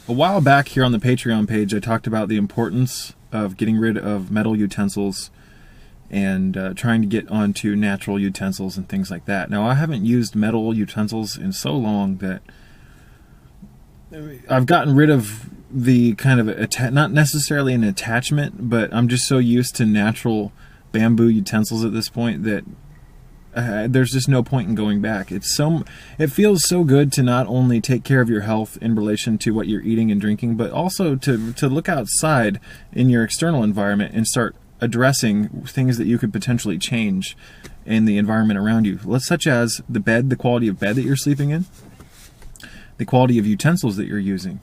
A while back here on the Patreon page, I talked about the importance of getting rid of metal utensils and trying to get onto natural utensils and things like that. Now, I haven't used metal utensils in so long that I've gotten rid of the kind of, not necessarily an attachment, but I'm just so used to natural bamboo utensils at this point that there's just no point in going back. It feels so good to not only take care of your health in relation to what you're eating and drinking, but also to look outside in your external environment and start addressing things that you could potentially change in the environment around you, such as the bed, the quality of bed that you're sleeping in, the quality of utensils that you're using.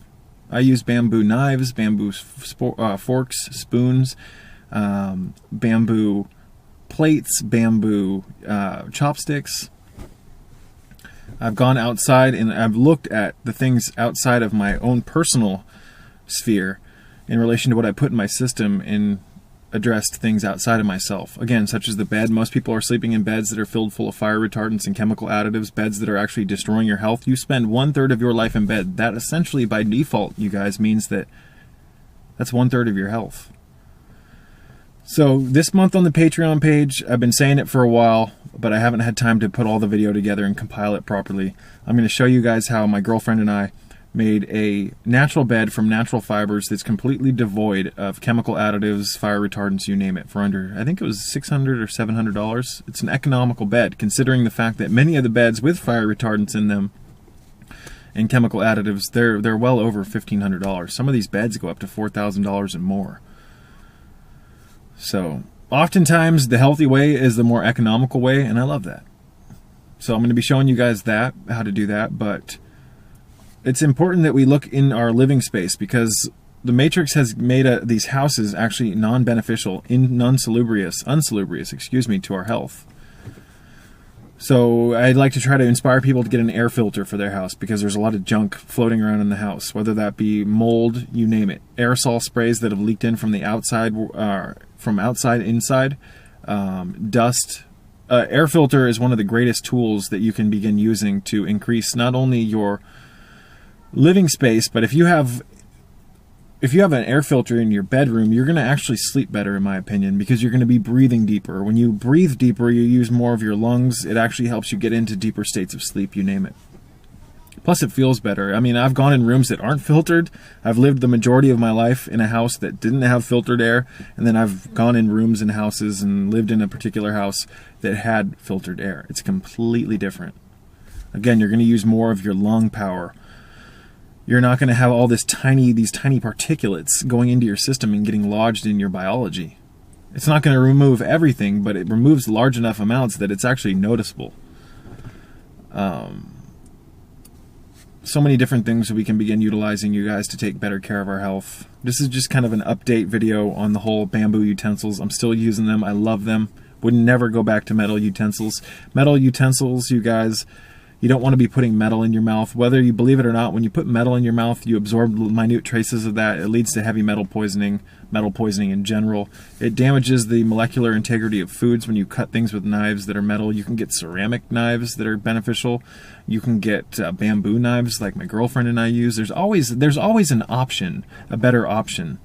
I use bamboo knives, bamboo forks, spoons, bamboo plates, bamboo chopsticks. I've gone outside and I've looked at the things outside of my own personal sphere in relation to what I put in my system and addressed things outside of myself. Again, such as the bed. Most people are sleeping in beds that are filled full of fire retardants and chemical additives, beds that are actually destroying your health. You spend 1/3 of your life in bed. That essentially, by default, you guys, means that that's 1/3 of your health. So this month on the Patreon page, I've been saying it for a while, but I haven't had time to put all the video together and compile it properly. I'm going to show you guys how my girlfriend and I made a natural bed from natural fibers that's completely devoid of chemical additives, fire retardants, you name it, for under, I think it was $600 or $700. It's an economical bed, considering the fact that many of the beds with fire retardants in them and chemical additives, they're well over $1,500. Some of these beds go up to $4,000 and more. So, oftentimes, the healthy way is the more economical way, and I love that. So I'm going to be showing you guys how to do that, but it's important that we look in our living space, because the Matrix has made these houses actually non-beneficial, unsalubrious, to our health. So I'd like to try to inspire people to get an air filter for their house, because there's a lot of junk floating around in the house, whether that be mold, you name it, aerosol sprays that have leaked in from the outside, from outside inside, dust. Air filter is one of the greatest tools that you can begin using to increase not only your living space, but if you have an air filter in your bedroom, you're going to actually sleep better, in my opinion, because you're going to be breathing deeper. When you breathe deeper, you use more of your lungs. It actually helps you get into deeper states of sleep, you name it. Plus, it feels better. I mean, I've gone in rooms that aren't filtered. I've lived the majority of my life in a house that didn't have filtered air, and then I've gone in rooms and houses and lived in a particular house that had filtered air. It's completely different. Again, you're going to use more of your lung power. You're not going to have all these tiny particulates going into your system and getting lodged in your biology. It's not going to remove everything, but it removes large enough amounts that it's actually noticeable. So many different things that we can begin utilizing, you guys, to take better care of our health. This is just kind of an update video on the whole bamboo utensils. I'm still using them. I love them. Would never go back to metal utensils. Metal utensils, you guys, you don't want to be putting metal in your mouth. Whether you believe it or not, when you put metal in your mouth, you absorb minute traces of that. It leads to heavy metal poisoning in general. It damages the molecular integrity of foods when you cut things with knives that are metal. You can get ceramic knives that are beneficial. You can get bamboo knives like my girlfriend and I use. There's always an option, a better option.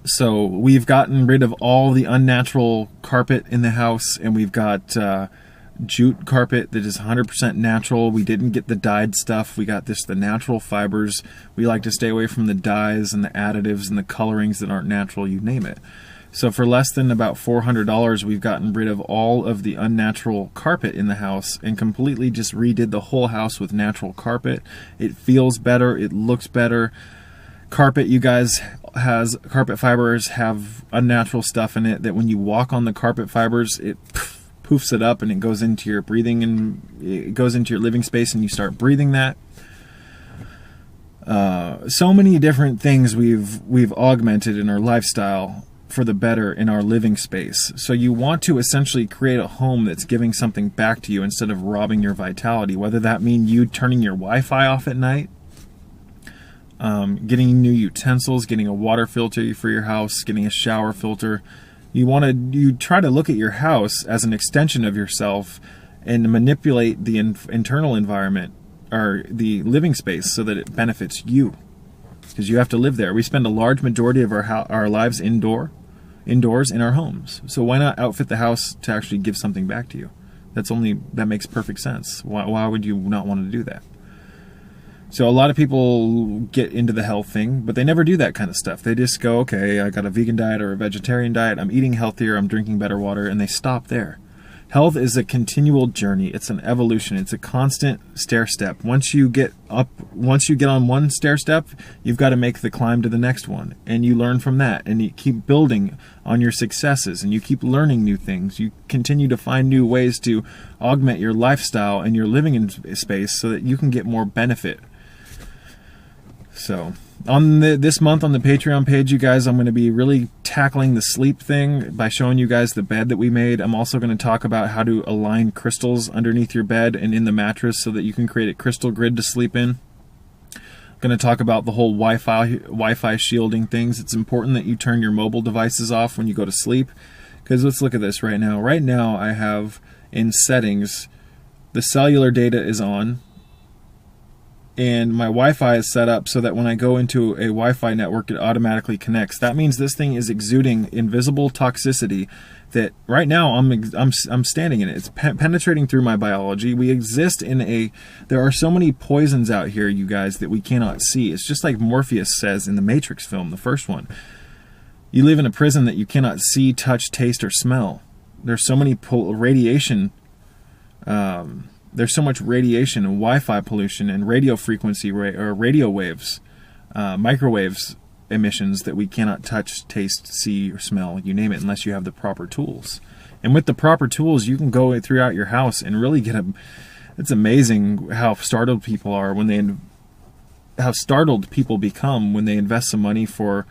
So we've gotten rid of all the unnatural carpet in the house, and we've got jute carpet that is 100% natural. We didn't get the dyed stuff. We got the natural fibers. We like to stay away from the dyes and the additives and the colorings that aren't natural, you name it. So for less than about $400, we've gotten rid of all of the unnatural carpet in the house and completely just redid the whole house with natural carpet. It feels better. It looks better. Carpet, you guys, carpet fibers have unnatural stuff in it that when you walk on the carpet fibers, it poofs it up and it goes into your breathing, and it goes into your living space and you start breathing that. So many different things we've augmented in our lifestyle for the better in our living space. So you want to essentially create a home that's giving something back to you instead of robbing your vitality, whether that mean you turning your Wi-Fi off at night, getting new utensils, getting a water filter for your house, getting a shower filter. You try to look at your house as an extension of yourself and manipulate the internal environment the living space so that it benefits you, because you have to live there. We spend a large majority of our lives indoors in our homes. So why not outfit the house to actually give something back to you? That makes perfect sense. Why would you not want to do that? So a lot of people get into the health thing, but they never do that kind of stuff. They just go, okay, I got a vegan diet or a vegetarian diet, I'm eating healthier, I'm drinking better water, and they stop there. Health is a continual journey. It's an evolution. It's a constant stair step. Once you get on one stair step, you've got to make the climb to the next one. And you learn from that. And you keep building on your successes. And you keep learning new things. You continue to find new ways to augment your lifestyle and your living in space so that you can get more benefit. So this month on the Patreon page, you guys, I'm going to be really tackling the sleep thing by showing you guys the bed that we made. I'm also going to talk about how to align crystals underneath your bed and in the mattress so that you can create a crystal grid to sleep in. I'm going to talk about the whole Wi-Fi shielding things. It's important that you turn your mobile devices off when you go to sleep, because let's look at this right now. Right now I have in settings, the cellular data is on, and my Wi-Fi is set up so that when I go into a Wi-Fi network, it automatically connects. That means this thing is exuding invisible toxicity that right now I'm standing in it. It's penetrating through my biology. We exist in there are so many poisons out here, you guys, that we cannot see. It's just like Morpheus says in the Matrix film, the first one. You live in a prison that you cannot see, touch, taste, or smell. There's so many radiation. There's so much radiation and Wi-Fi pollution and radio frequency or radio waves, microwaves emissions that we cannot touch, taste, see, or smell, you name it, unless you have the proper tools. And with the proper tools, you can go throughout your house and really it's amazing how startled people are how startled people become when they invest some money for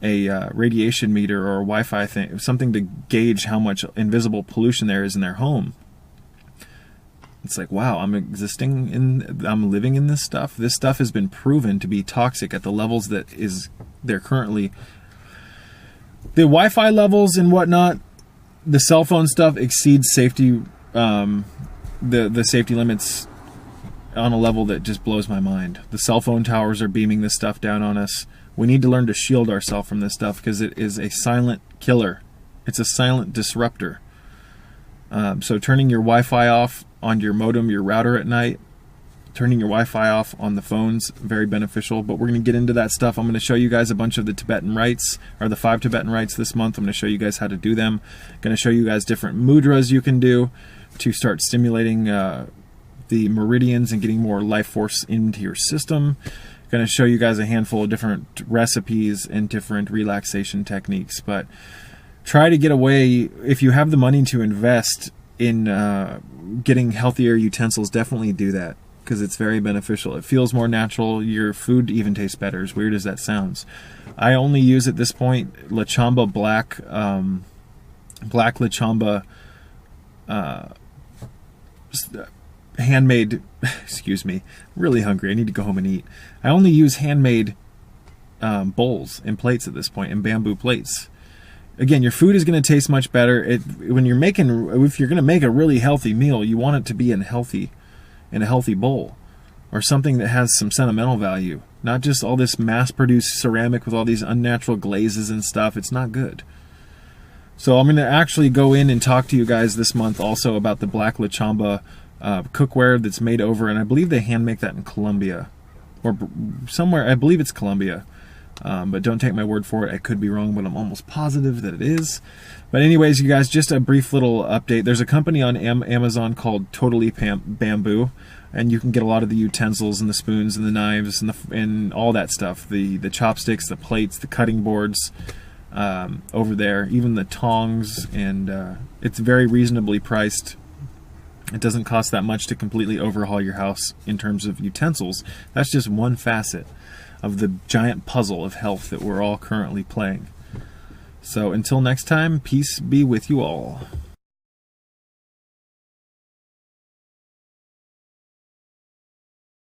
a radiation meter or a Wi-Fi thing, something to gauge how much invisible pollution there is in their home. It's like, wow, I'm living in this stuff. This stuff has been proven to be toxic at the levels that they're currently. The Wi-Fi levels and whatnot, the cell phone stuff exceeds safety, the safety limits on a level that just blows my mind. The cell phone towers are beaming this stuff down on us. We need to learn to shield ourselves from this stuff because it is a silent killer. It's a silent disruptor. So turning your Wi-Fi off on your modem, your router at night, turning your Wi-Fi off on the phones, very beneficial. But we're going to get into that stuff. I'm going to show you guys a bunch of the Tibetan rites, or the 5 Tibetan rites this month. I'm going to show you guys how to do them. I'm going to show you guys different mudras you can do to start stimulating the meridians and getting more life force into your system. I'm going to show you guys a handful of different recipes and different relaxation techniques. But try to get away, if you have the money to invest in getting healthier utensils, definitely do that, because it's very beneficial. It feels more natural. Your food even tastes better, as weird as that sounds. I only use at this point Lachamba black Lachamba handmade, excuse me, really hungry, I need to go home and eat. I only use handmade bowls and plates at this point, and bamboo plates. Again, your food is going to taste much better. If you're going to make a really healthy meal, you want it to be in a healthy bowl, or something that has some sentimental value. Not just all this mass-produced ceramic with all these unnatural glazes and stuff. It's not good. So I'm going to actually go in and talk to you guys this month also about the Black Lachamba cookware that's made over, and I believe they hand make that in Colombia, or somewhere. I believe it's Colombia. But don't take my word for it. I could be wrong, but I'm almost positive that it is. But anyways, you guys, just a brief little update. There's a company on Amazon called Totally Bamboo, and you can get a lot of the utensils and the spoons and the knives and all that stuff. The chopsticks, the plates, the cutting boards over there, even the tongs, and it's very reasonably priced. It doesn't cost that much to completely overhaul your house in terms of utensils. That's just one facet of the giant puzzle of health that we're all currently playing. So until next time, peace be with you all.